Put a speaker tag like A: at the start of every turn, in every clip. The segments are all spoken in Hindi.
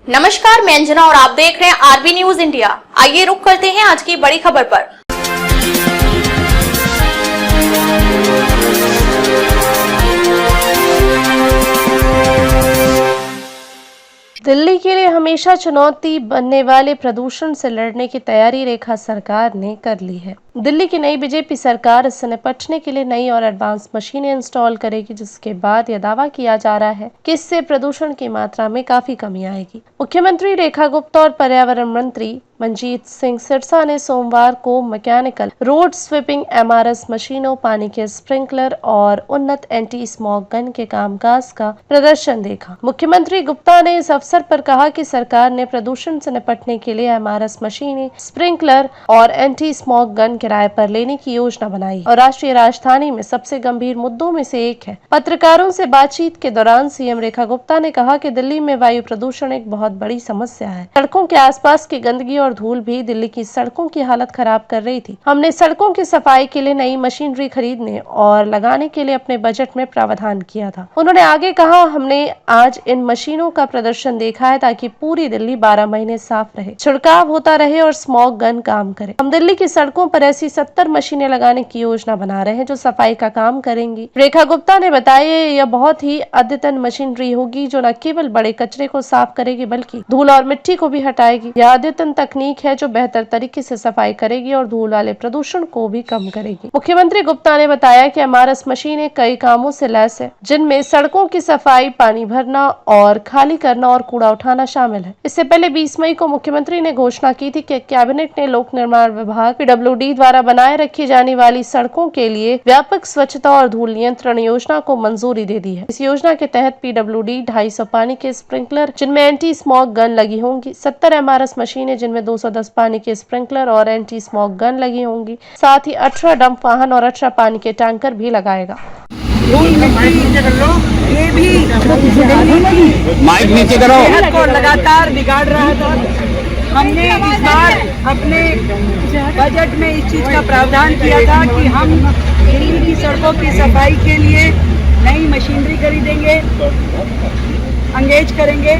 A: नमस्कार, मैं अंजना और आप देख रहे हैं आरबी न्यूज इंडिया। आइए रुक करते हैं आज की बड़ी खबर पर।
B: दिल्ली के लिए हमेशा चुनौती बनने वाले प्रदूषण से लड़ने की तैयारी रेखा सरकार ने कर ली है। दिल्ली की नई बीजेपी सरकार इससे निपटने के लिए नई और एडवांस मशीनें इंस्टॉल करेगी, जिसके बाद यह दावा किया जा रहा है कि इससे प्रदूषण की मात्रा में काफी कमी आएगी। मुख्यमंत्री रेखा गुप्ता और पर्यावरण मंत्री मनजीत सिंह सिरसा ने सोमवार को मैकेनिकल रोड स्वीपिंग MRS मशीनों, पानी के स्प्रिंकलर और उन्नत एंटी स्मॉग गन के कामकाज का प्रदर्शन देखा। मुख्यमंत्री गुप्ता ने इस अवसर पर कहा कि सरकार ने प्रदूषण से निपटने के लिए MRS मशीनें, स्प्रिंकलर और एंटी स्मॉग गन किराए पर लेने की योजना बनाई और राष्ट्रीय राजधानी में सबसे गंभीर मुद्दों में से एक है। पत्रकारों से बातचीत के दौरान सीएम रेखा गुप्ता ने कहा कि दिल्ली में वायु प्रदूषण एक बहुत बड़ी समस्या है। सड़कों के आसपास की गंदगी और धूल भी दिल्ली की सड़कों की हालत खराब कर रही थी। हमने सड़कों की सफाई के लिए नई मशीनरी खरीदने और लगाने के लिए अपने बजट में प्रावधान किया था। उन्होंने आगे कहा, हमने आज इन मशीनों का प्रदर्शन देखा है ताकि पूरी दिल्ली 12 महीने साफ रहे, छिड़काव होता रहे और स्मॉग गन काम करे। हम दिल्ली की सड़कों पर ऐसी 70 मशीनें लगाने की योजना बना रहे हैं जो सफाई का काम करेंगी। रेखा गुप्ता ने बताया, यह बहुत ही अद्यतन मशीनरी होगी जो न केवल बड़े कचरे को साफ करेगी बल्कि धूल और मिट्टी को भी हटाएगी। यह अद्यतन तकनीक है जो बेहतर तरीके से सफाई करेगी और धूल वाले प्रदूषण को भी कम करेगी। मुख्यमंत्री गुप्ता ने बताया कि MRS मशीनें कई कामों से लैस है, जिनमें सड़कों की सफाई, पानी भरना और खाली करना और कूड़ा उठाना शामिल है। इससे पहले 20 मई को मुख्यमंत्री ने घोषणा की थी कि कैबिनेट ने लोक निर्माण विभाग PWD द्वारा बनाए रखी जाने वाली सड़कों के लिए व्यापक स्वच्छता और धूल नियंत्रण योजना को मंजूरी दे दी है। इस योजना के तहत PWD 250 पानी के स्प्रिंकलर जिनमें एंटी स्मॉग गन लगी होंगी, 70 MRS मशीनें जिनमें 210 पानी के स्प्रिंकलर और एंटी स्मॉग गन लगी होंगी, साथ ही 18 डंप वाहन और 18 पानी के टैंकर भी लगाएगा।
C: ये भी माइक नीचे करो को लगातार बिगाड़ रहा था। हमने इस बार अपने बजट में इस चीज का प्रावधान किया था कि हम दिल्ली की सड़कों की सफाई के लिए नई मशीनरी खरीदेंगे, एंगेज करेंगे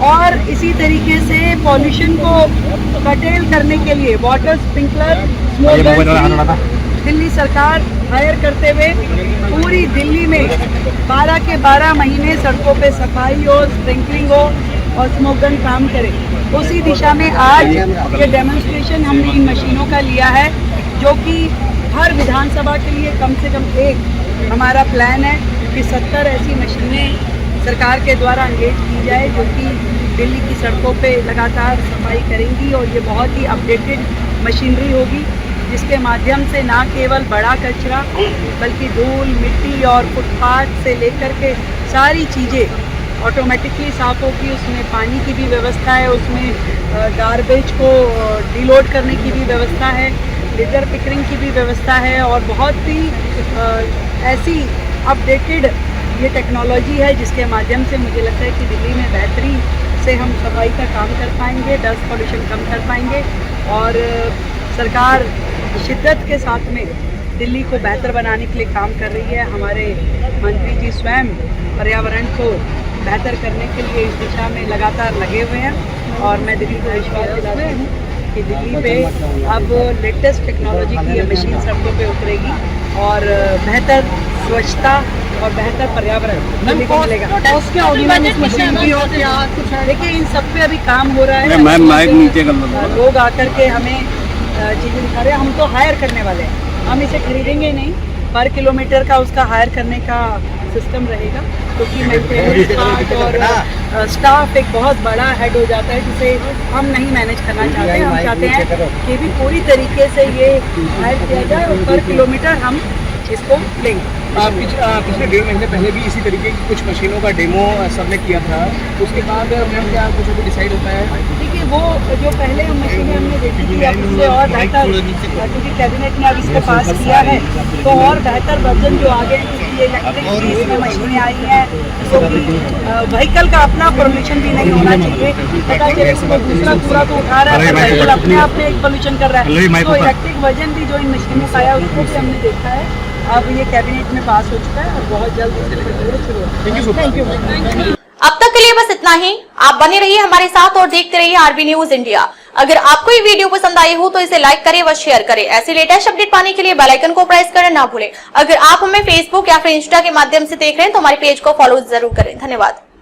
C: और इसी तरीके से पॉल्यूशन को कर्टेल करने के लिए वाटर स्प्रिंकलर दिल्ली सरकार हायर करते हुए पूरी दिल्ली में 12 के 12 महीने सड़कों पे सफाई हो, स्प्रिंकलिंग हो और स्मोक गन काम करे। उसी दिशा में आज ये डेमोन्स्ट्रेशन हमने इन मशीनों का लिया है, जो कि हर विधानसभा के लिए कम से कम एक हमारा प्लान है कि 70 ऐसी मशीनें सरकार के द्वारा एंगेज की जाए जो कि दिल्ली की सड़कों पे लगातार सफाई करेंगी। और ये बहुत ही अपडेटेड मशीनरी होगी जिसके माध्यम से ना केवल बड़ा कचरा बल्कि धूल, मिट्टी और फुटपाथ से लेकर के सारी चीज़ें ऑटोमेटिकली साफ होगी। उसमें पानी की भी व्यवस्था है, उसमें गार्बेज को डिलोड करने की भी व्यवस्था है, लिटर पिकरिंग की भी व्यवस्था है और बहुत ही ऐसी अपडेटेड ये टेक्नोलॉजी है जिसके माध्यम से मुझे लगता है कि दिल्ली में बेहतरीन से हम सफाई का काम कर पाएंगे, डस्ट पॉल्यूशन कम कर पाएंगे और सरकार शिद्दत के साथ में दिल्ली को बेहतर बनाने के लिए काम कर रही है। हमारे मंत्री जी स्वयं पर्यावरण को बेहतर करने के लिए इस दिशा में लगातार लगे हुए हैं और मैं दिल्ली को विश्वास दिलाती हूँ कि दिल्ली पे अब लेटेस्ट टेक्नोलॉजी की ये मशीन सड़कों पे उतरेगी और बेहतर स्वच्छता और बेहतर पर्यावरण मिलेगा। देखिए, इन सब पे अभी काम हो रहा है। लोग आकर के हमें चीज़ें दिखा रहे हैं, हम तो हायर करने वाले हैं, हम इसे खरीदेंगे नहीं। पर किलोमीटर का उसका हायर करने का सिस्टम रहेगा क्योंकि मेंटेनेंस पार्ट और स्टाफ एक बहुत बड़ा हेड हो जाता है जिसे हम नहीं मैनेज करना चाहते हैं। हम चाहते हैं कि भी पूरी तरीके से ये हायर किया जाए और पर किलोमीटर हम इसको लेंगे।
D: पिछले 1.5 महीने पहले भी इसी तरीके की कुछ मशीनों का डेमो सबने किया था, उसके बाद मैम क्या कुछ अभी डिसाइड होता है?
C: देखिए, वो जो पहले हम मशीनें हमने देखी थी अब इससे और बेहतर, क्योंकि कैबिनेट ने अब इसको पास किया है तो और बेहतर वर्जन जो आगे इलेक्ट्रिक इसमें मशीनें आई हैं तो व्हीकल का अपना पोल्यूशन भी नहीं होना चाहिए। पता चले इसको दूसरा पूरा तो उठा रहा है, व्हीकल अपने आप में एक पोल्यूशन कर रहा है, तो इलेक्ट्रिक वर्जन भी जो इन मशीनों का आया उसको भी हमने देखा है। अब ये कैबिनेट में पास हो चुका है और बहुत जल्द शुरू होगा।
A: अब तक के लिए बस इतना ही। आप बने रहिए हमारे साथ और देखते रहिए आरबी न्यूज इंडिया। अगर आपको ये वीडियो पसंद आई हो तो इसे लाइक करें व शेयर करें। ऐसे लेटेस्ट अपडेट पाने के लिए बेल आइकन को प्रेस करना ना भूलें। अगर आप हमें फेसबुक या फिर इंस्टा के माध्यम से देख रहे हैं तो हमारे पेज को फॉलो जरूर करें। धन्यवाद।